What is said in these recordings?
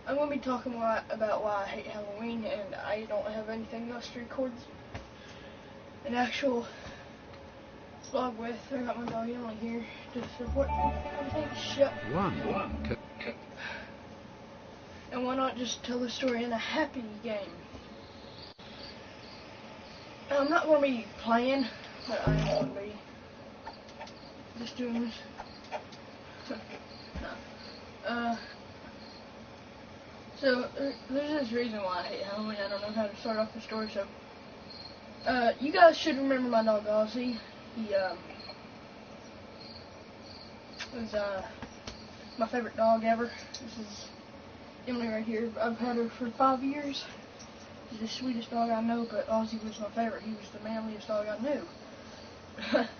I'm going to be talking a lot about why I hate Halloween, and I don't have anything else to record an actual vlog with. I got my dog Emily here to support everything. Shut One. And why not just tell the story in a happy game? I'm not going to be playing, but I'm going to be just doing this. No. So, there's this reason why I hate Halloween. I don't know how to start off the story, so. You guys should remember my dog Ozzy. He, was, my favorite dog ever. This is Emily right here. I've had her for 5 years. She's the sweetest dog I know, but Ozzy was my favorite. He was the manliest dog I knew.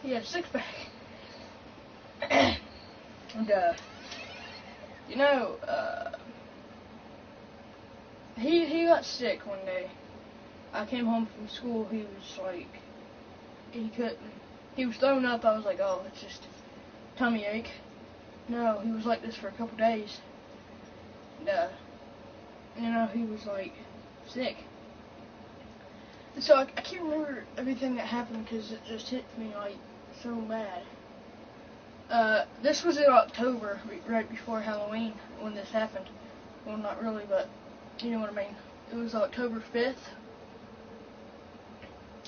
He had a six-pack. And, you know, he got sick one day. I came home from school, he was like, he was throwing up. I was like, oh, it's just tummy ache. No, he was like this for a couple days. And, you know, he was like sick. And so I can't remember everything that happened because it just hit me like so bad. This was in October, right before Halloween, when this happened. Well, not really, but you know what I mean. It was October 5th.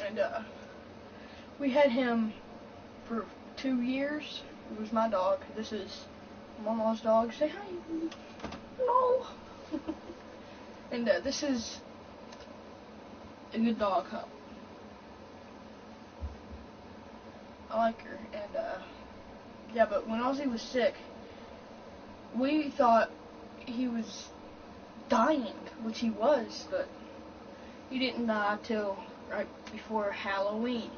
And, we had him for 2 years. It was my dog. This is Mama's dog. Say hi. No. And, this is a good dog, huh? I like her. And, yeah, but when Ozzy was sick, we thought he was dying, which he was, but he didn't die till right before Halloween.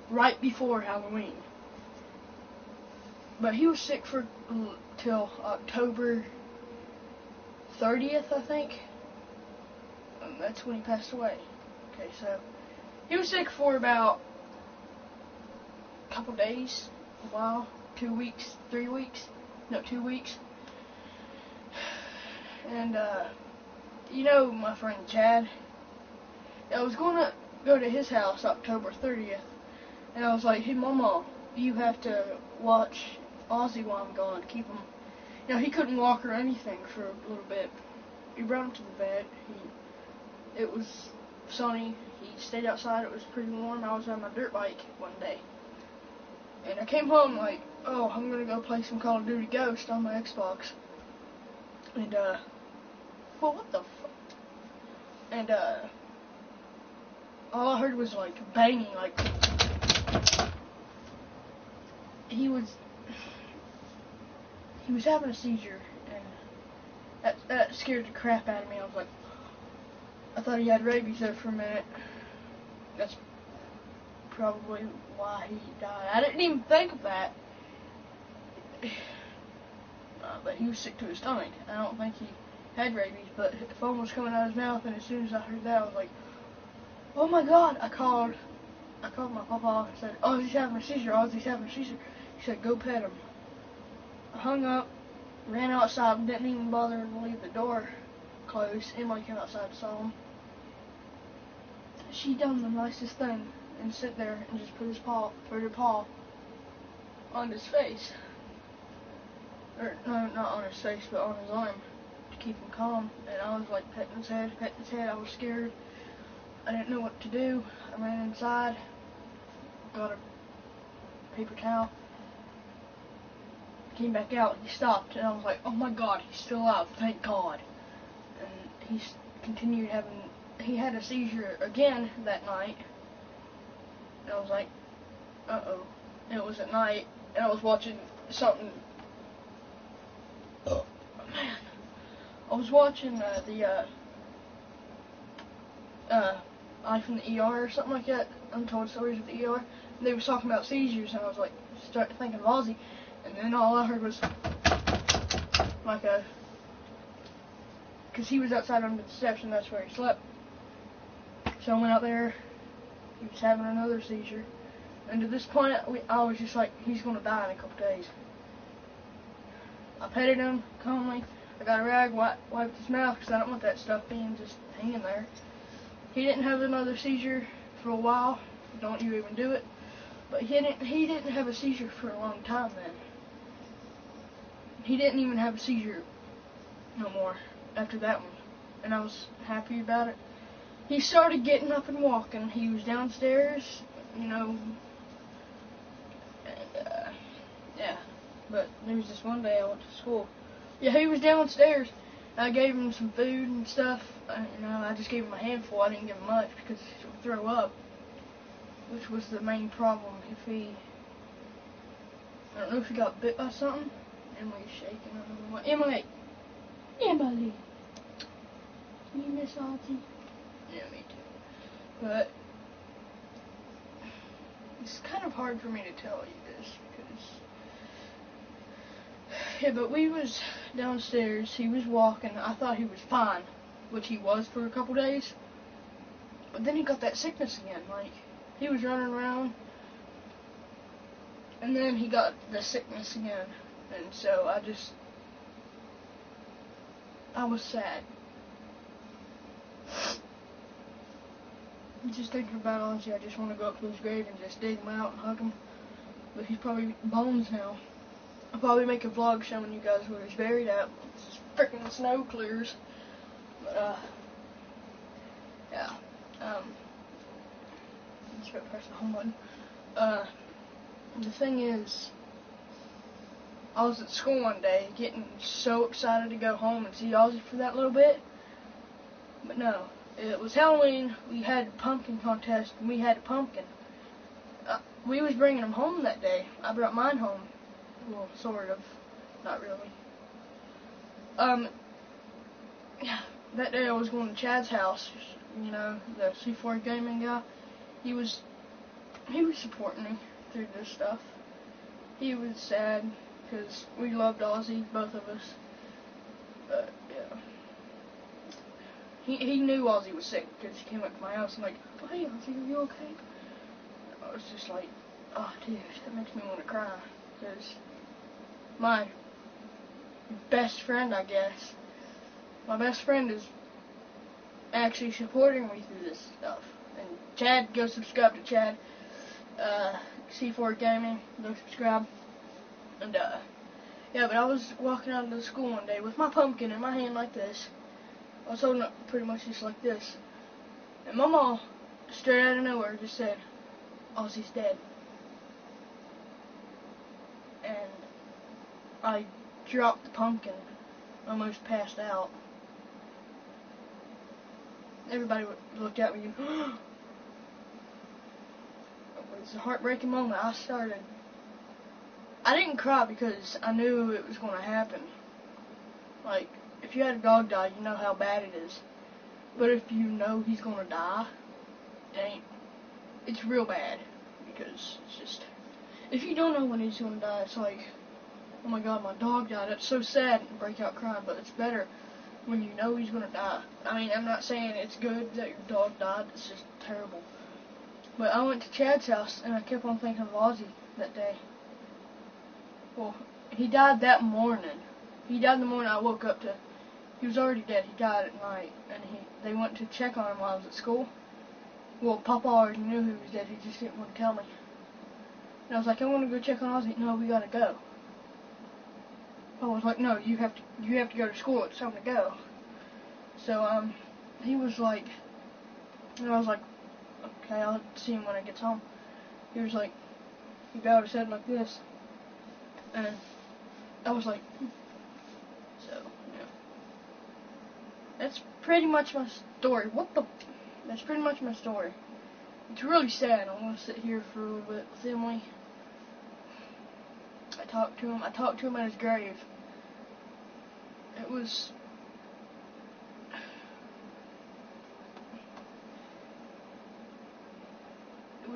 Right before Halloween. But he was sick for till October 30th, I think. That's when he passed away. Okay, so he was sick for about a couple days, a while, 2 weeks, 3 weeks, no, 2 weeks. And, you know my friend Chad? I was going to go to his house October 30th, and I was like, hey, Mama, you have to watch Ozzy while I'm gone, keep him. You know, he couldn't walk or anything for a little bit. We brought him to the vet. It was sunny. He stayed outside. It was pretty warm. I was on my dirt bike one day. And I came home like, oh, I'm going to go play some Call of Duty Ghost on my Xbox. And, well, what the fuck? And, all I heard was, like, banging, like, he was having a seizure, and that scared the crap out of me. I was like, I thought he had rabies there for a minute. That's probably why he died. I didn't even think of that. But he was sick to his stomach. I don't think he had rabies, but the foam was coming out of his mouth, and as soon as I heard that, I was like, oh my God. I called my papa and said, oh, he's having a seizure. Ozzy's having a seizure. He said, go pet him. I hung up, ran outside, and didn't even bother to leave the door closed. Emily came outside and saw him. She done the nicest thing and sit there and just put her paw on his face. Or, no, not on his face, but on his arm to keep him calm. And I was like petting his head. I was scared. I didn't know what to do. I ran inside, got a paper towel, came back out, he stopped, and I was like, oh my God, he's still alive, thank God. And he continued he had a seizure again that night, and I was like, uh-oh. And it was at night, and I was watching something. Oh, man. I was watching I from the ER or something like that, Untold Stories of the ER, and they were talking about seizures, and I was like, start thinking of Ozzy, and then all I heard was like because he was outside under the steps, and that's where he slept. So I went out there, he was having another seizure, and to this point, I was just like, he's going to die in a couple days. I petted him calmly, I got a rag, wiped his mouth because I don't want that stuff being just hanging there. He didn't have another seizure for a while. Don't you even do it. But he didn't have a seizure for a long time then. He didn't even have a seizure no more after that one. And I was happy about it. He started getting up and walking. He was downstairs, you know, and, yeah. But there was this one day I went to school. Yeah, he was downstairs. I gave him some food and stuff. You know, I just gave him a handful. I didn't give him much because he would throw up, which was the main problem. I don't know if he got bit by something. Emily's shaking. I don't know what. Emily. You miss Auntie? Yeah, me too. But it's kind of hard for me to tell you this because, yeah, but we was downstairs. He was walking. I thought he was fine, which he was for a couple days. But then he got that sickness again. Like, he was running around, and then he got the sickness again. And so I was sad. Just thinking about Ozzy, I just want to go up to his grave and just dig him out and hug him. But he's probably bones now. I'll probably make a vlog showing you guys where he's buried at. This freaking snow clears. But, yeah. Just gotta press the home button. The thing is, I was at school one day getting so excited to go home and see Ozzy for that little bit. But no. It was Halloween, we had a pumpkin contest, and we had a pumpkin. We was bringing them home that day. I brought mine home. Well, sort of. Not really. Yeah, that day I was going to Chad's house, you know, the C4 gaming guy. He was supporting me through this stuff. He was sad, because we loved Ozzy, both of us. But, yeah. He knew Ozzy was sick because he came up to my house and like, oh, hey Ozzy, are you okay? I was just like, oh dude, that makes me want to cry. Because my best friend, I guess, my best friend is actually supporting me through this stuff. And Chad, go subscribe to Chad. C4 Gaming, go subscribe. And yeah, but I was walking out of the school one day with my pumpkin in my hand like this. I was holding it pretty much just like this. And my mom, straight out of nowhere, just said, Ozzy's dead. And I dropped the pumpkin, almost passed out. Everybody looked at me. It was a heartbreaking moment. I didn't cry because I knew it was going to happen. Like, if you had a dog die, you know how bad it is. But if you know he's going to die, it's real bad. Because it's just, if you don't know when he's going to die, it's like, oh my god, my dog died. It's so sad and break out crying, but it's better when you know he's going to die. I mean, I'm not saying it's good that your dog died. It's just terrible. But I went to Chad's house, and I kept on thinking of Ozzy that day. Well, he died that morning. He died the morning I woke up to. He was already dead. He died at night, and they went to check on him while I was at school. Well, Papa already knew he was dead. He just didn't want to tell me. And I was like, I want to go check on Ozzy. No, we gotta go. Papa was like, no, you have to go to school. It's time to go. So he was like, and I was like, okay, I'll see him when I get home. He was like, he bowed his head like this, and I was like, so, yeah. That's pretty much my story. That's pretty much my story. It's really sad. I want to sit here for a little bit with Emily. I talked to him at his grave. It was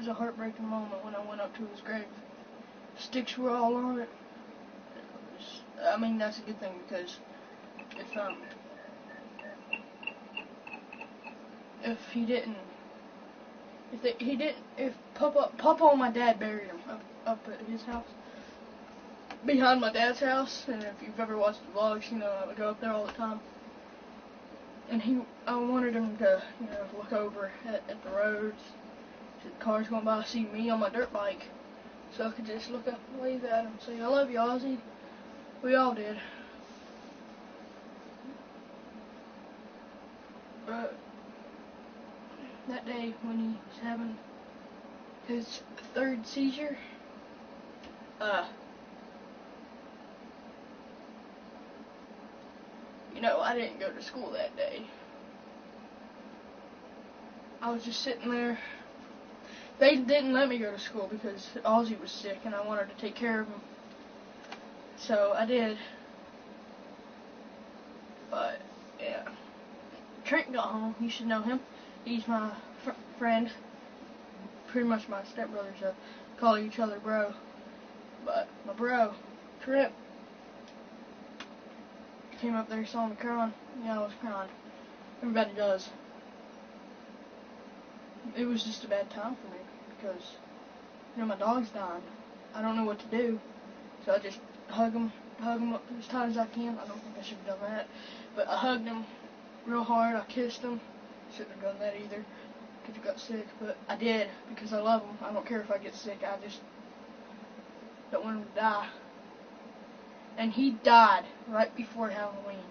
a heartbreaking moment when I went up to his grave. Sticks were all on it. I mean, that's a good thing because if Papa and my dad buried him up at his house, behind my dad's house, and if you've ever watched the vlogs, you know I would go up there all the time. And I wanted him to, you know, look over at the roads, see the cars going by, see me on my dirt bike, so I could just look up and wave at him, say, "I love you, Ozzy." We all did. But that day when he was having his third seizure, you know, I didn't go to school that day. I was just sitting there. They didn't let me go to school because Ozzy was sick and I wanted to take care of him. So I did. But, yeah. Trent got home. You should know him. He's my friend. Pretty much my stepbrother, so call each other bro. But my bro, Trent, came up there, saw me crying. Yeah, I was crying. Everybody does. It was just a bad time for me because, you know, my dog's dying. I don't know what to do, so I just hug him up as tight as I can. I don't think I should have done that, but I hugged him real hard. I kissed him. Shouldn't have done that either because he got sick, but I did because I love him. I don't care if I get sick. I just don't want him to die. And he died right before Halloween,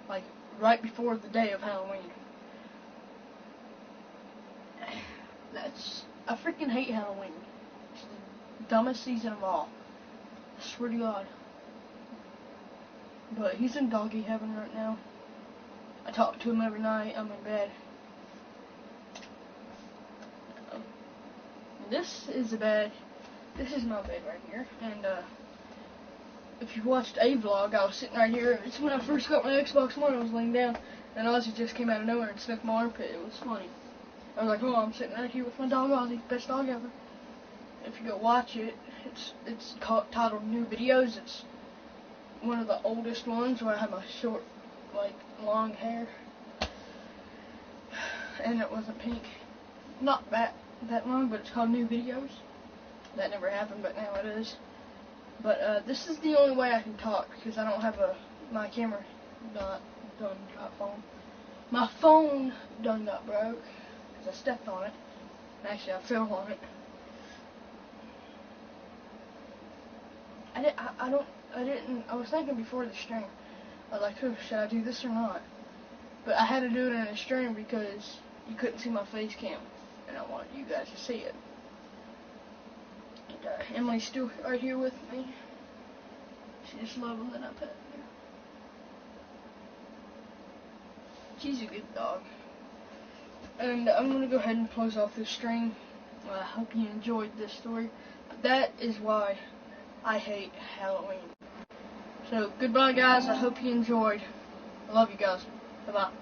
like right before the day of Halloween. I freaking hate Halloween. It's the dumbest season of all. I swear to God. But he's in doggy heaven right now. I talk to him every night. I'm in bed. This is the bed. This is my bed right here. And if you watched a vlog, I was sitting right here. It's when I first got my Xbox One. I was laying down, and Ozzy just came out of nowhere and sniffed my armpit. It was funny. I was like, "Oh, I'm sitting right here with my dog Ozzy, best dog ever." If you go watch it, it's titled New Videos. It's one of the oldest ones where I had my short, like, long hair, and it wasn't pink. Not that long, but it's called New Videos. That never happened, but now it is. But this is the only way I can talk because I don't have my camera got phone. My phone done got broke. I stepped on it. Actually, I fell on it. I was thinking before the stream. I was like, oh, should I do this or not? But I had to do it in a stream because you couldn't see my face cam. And I wanted you guys to see it. And, Emily's still right here with me. She's just leveling up at me. She's a good dog. And I'm going to go ahead and close off this stream. I hope you enjoyed this story. But that is why I hate Halloween. So, goodbye guys. I hope you enjoyed. I love you guys. Bye-bye.